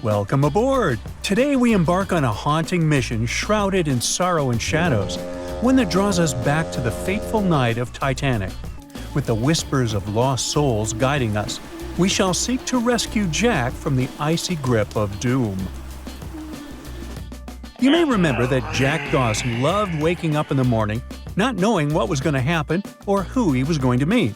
Welcome aboard! Today we embark on a haunting mission shrouded in sorrow and shadows, one that draws us back to the fateful night of Titanic. With the whispers of lost souls guiding us, we shall seek to rescue Jack from the icy grip of doom. You may remember that Jack Dawson loved waking up in the morning, not knowing what was going to happen or who he was going to meet.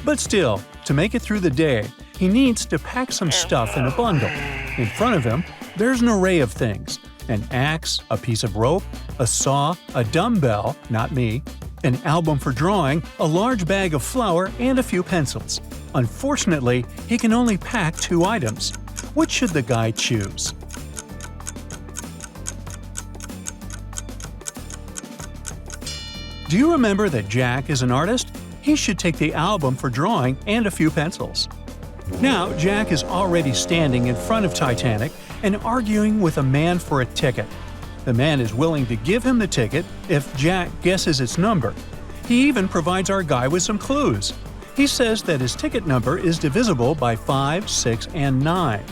But still, to make it through the day, he needs to pack some stuff in a bundle. In front of him, there's an array of things: an axe, a piece of rope, a saw, a dumbbell, not me, an album for drawing, a large bag of flour, and a few pencils. Unfortunately, he can only pack 2 items. Which should the guy choose? Do you remember that Jack is an artist? He should take the album for drawing and a few pencils. Now, Jack is already standing in front of Titanic and arguing with a man for a ticket. The man is willing to give him the ticket if Jack guesses its number. He even provides our guy with some clues. He says that his ticket number is divisible by 5, 6, and 9.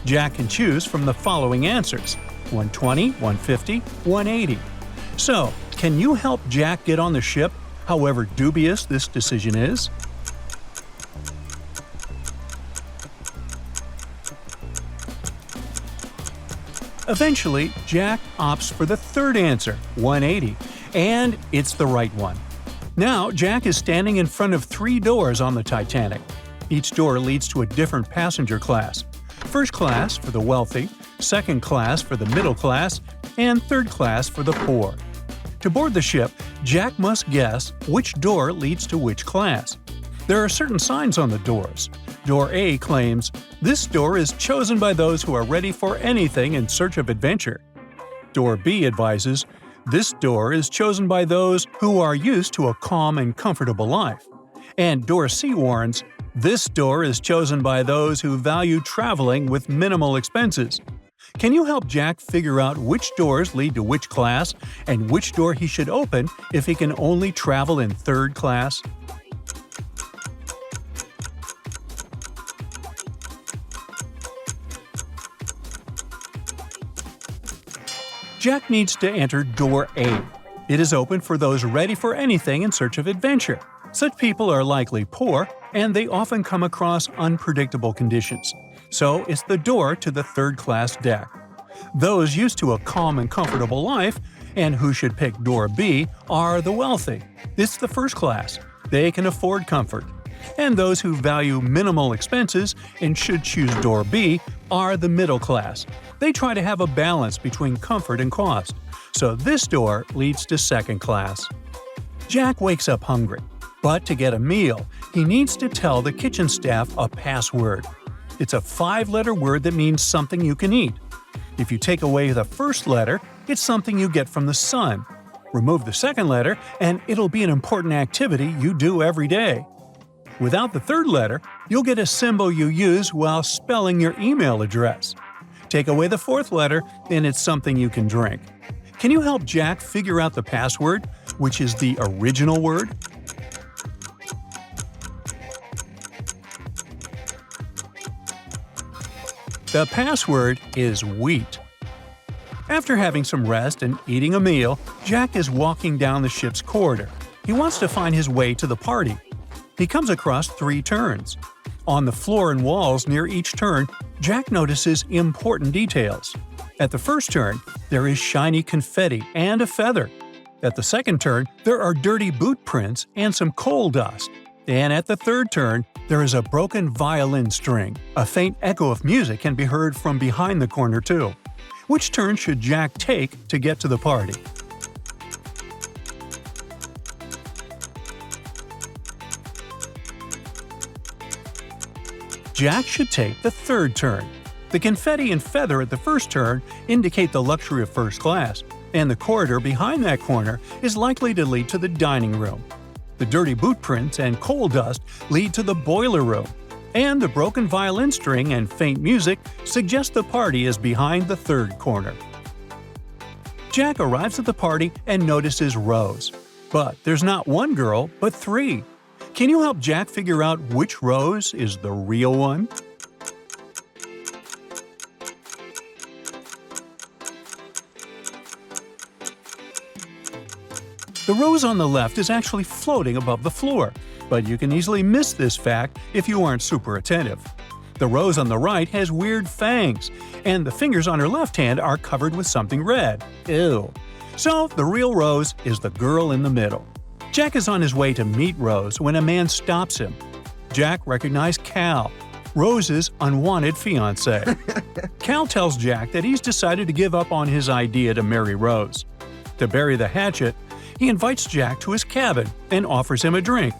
Jack can choose from the following answers: 120, 150, 180. So, can you help Jack get on the ship, however dubious this decision is? Eventually, Jack opts for the third answer, 180, and it's the right one. Now, Jack is standing in front of 3 doors on the Titanic. Each door leads to a different passenger class. First class for the wealthy, second class for the middle class, and third class for the poor. To board the ship, Jack must guess which door leads to which class. There are certain signs on the doors. Door A claims, "This door is chosen by those who are ready for anything in search of adventure." Door B advises, "This door is chosen by those who are used to a calm and comfortable life." And Door C warns, "This door is chosen by those who value traveling with minimal expenses." Can you help Jack figure out which doors lead to which class and which door he should open if he can only travel in third class? Jack needs to enter Door A. It is open for those ready for anything in search of adventure. Such people are likely poor, and they often come across unpredictable conditions. So it's the door to the third-class deck. Those used to a calm and comfortable life, and who should pick Door B, are the wealthy. It's the first class. They can afford comfort. And those who value minimal expenses and should choose Door B are the middle class. They try to have a balance between comfort and cost. So this door leads to second class. Jack wakes up hungry, but to get a meal, he needs to tell the kitchen staff a password. It's a 5-letter word that means something you can eat. If you take away the first letter, it's something you get from the sun. Remove the second letter, and it'll be an important activity you do every day. Without the third letter, you'll get a symbol you use while spelling your email address. Take away the fourth letter, and it's something you can drink. Can you help Jack figure out the password, which is the original word? The password is wheat. After having some rest and eating a meal, Jack is walking down the ship's corridor. He wants to find his way to the party. He comes across 3 turns. On the floor and walls near each turn, Jack notices important details. At the first turn, there is shiny confetti and a feather. At the second turn, there are dirty boot prints and some coal dust. And at the third turn, there is a broken violin string. A faint echo of music can be heard from behind the corner too. Which turn should Jack take to get to the party? Jack should take the third turn. The confetti and feather at the first turn indicate the luxury of first class, and the corridor behind that corner is likely to lead to the dining room. The dirty boot prints and coal dust lead to the boiler room, and the broken violin string and faint music suggest the party is behind the third corner. Jack arrives at the party and notices Rose. But there's not one girl, but 3. Can you help Jack figure out which Rose is the real one? The rose on the left is actually floating above the floor, but you can easily miss this fact if you aren't super attentive. The rose on the right has weird fangs, and the fingers on her left hand are covered with something red. Ew. So, the real Rose is the girl in the middle. Jack is on his way to meet Rose when a man stops him. Jack recognized Cal, Rose's unwanted fiancé. Cal tells Jack that he's decided to give up on his idea to marry Rose. To bury the hatchet, he invites Jack to his cabin and offers him a drink.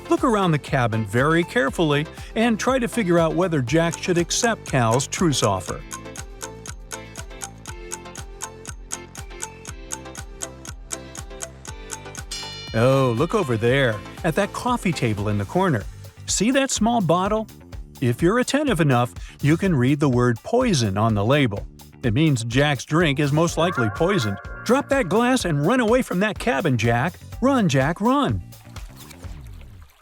Look around the cabin very carefully and try to figure out whether Jack should accept Cal's truce offer. Oh, look over there, at that coffee table in the corner. See that small bottle? If you're attentive enough, you can read the word poison on the label. It means Jack's drink is most likely poisoned. Drop that glass and run away from that cabin, Jack. Run, Jack, run!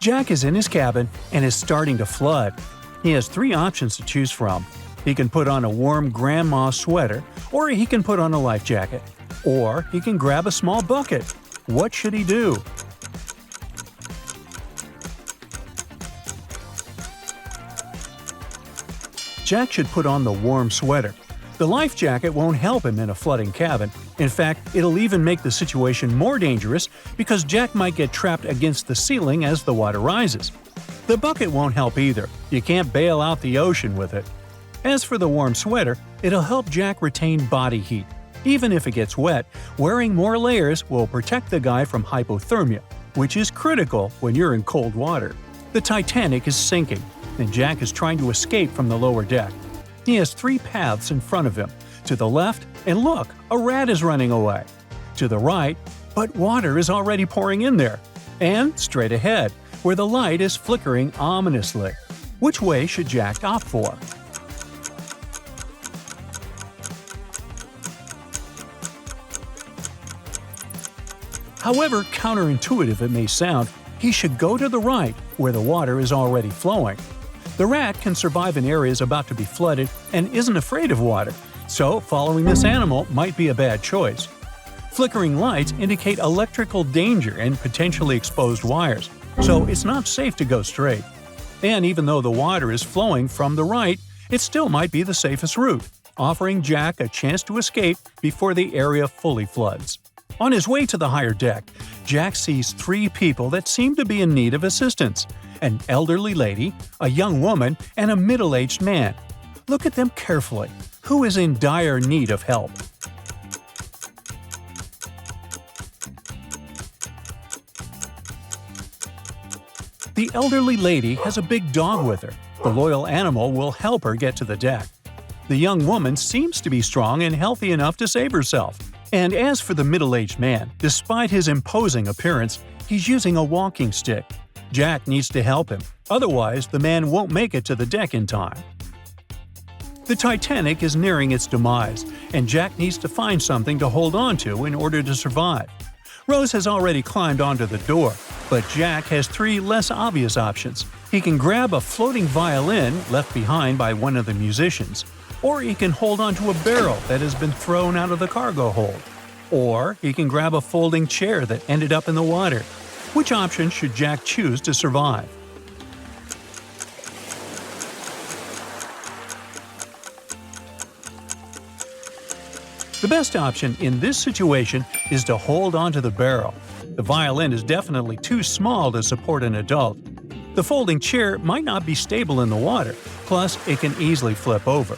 Jack is in his cabin and is starting to flood. He has 3 options to choose from. He can put on a warm grandma sweater, or he can put on a life jacket. Or he can grab a small bucket. What should he do? Jack should put on the warm sweater. The life jacket won't help him in a flooding cabin. In fact, it'll even make the situation more dangerous because Jack might get trapped against the ceiling as the water rises. The bucket won't help either. You can't bail out the ocean with it. As for the warm sweater, it'll help Jack retain body heat. Even if it gets wet, wearing more layers will protect the guy from hypothermia, which is critical when you're in cold water. The Titanic is sinking, and Jack is trying to escape from the lower deck. He has 3 paths in front of him. To the left, and look, a rat is running away. To the right, but water is already pouring in there. And straight ahead, where the light is flickering ominously. Which way should Jack opt for? However counterintuitive it may sound, he should go to the right, where the water is already flowing. The rat can survive in areas about to be flooded and isn't afraid of water, so following this animal might be a bad choice. Flickering lights indicate electrical danger and potentially exposed wires, so it's not safe to go straight. And even though the water is flowing from the right, it still might be the safest route, offering Jack a chance to escape before the area fully floods. On his way to the higher deck, Jack sees 3 people that seem to be in need of assistance: an elderly lady, a young woman, and a middle-aged man. Look at them carefully. Who is in dire need of help? The elderly lady has a big dog with her. The loyal animal will help her get to the deck. The young woman seems to be strong and healthy enough to save herself. And as for the middle-aged man, despite his imposing appearance, he's using a walking stick. Jack needs to help him, otherwise the man won't make it to the deck in time. The Titanic is nearing its demise, and Jack needs to find something to hold on to in order to survive. Rose has already climbed onto the door, but Jack has 3 less obvious options. He can grab a floating violin left behind by one of the musicians, or he can hold onto a barrel that has been thrown out of the cargo hold, or he can grab a folding chair that ended up in the water. Which option should Jack choose to survive? The best option in this situation is to hold onto the barrel. The violin is definitely too small to support an adult. The folding chair might not be stable in the water, plus it can easily flip over.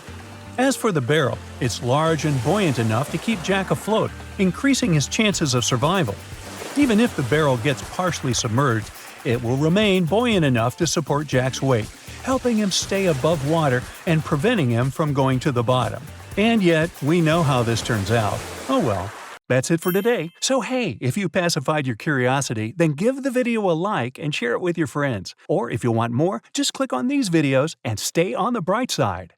As for the barrel, it's large and buoyant enough to keep Jack afloat, increasing his chances of survival. Even if the barrel gets partially submerged, it will remain buoyant enough to support Jack's weight, helping him stay above water and preventing him from going to the bottom. And yet, we know how this turns out. Oh well. That's it for today. So hey, if you pacified your curiosity, then give the video a like and share it with your friends. Or if you want more, just click on these videos and stay on the bright side.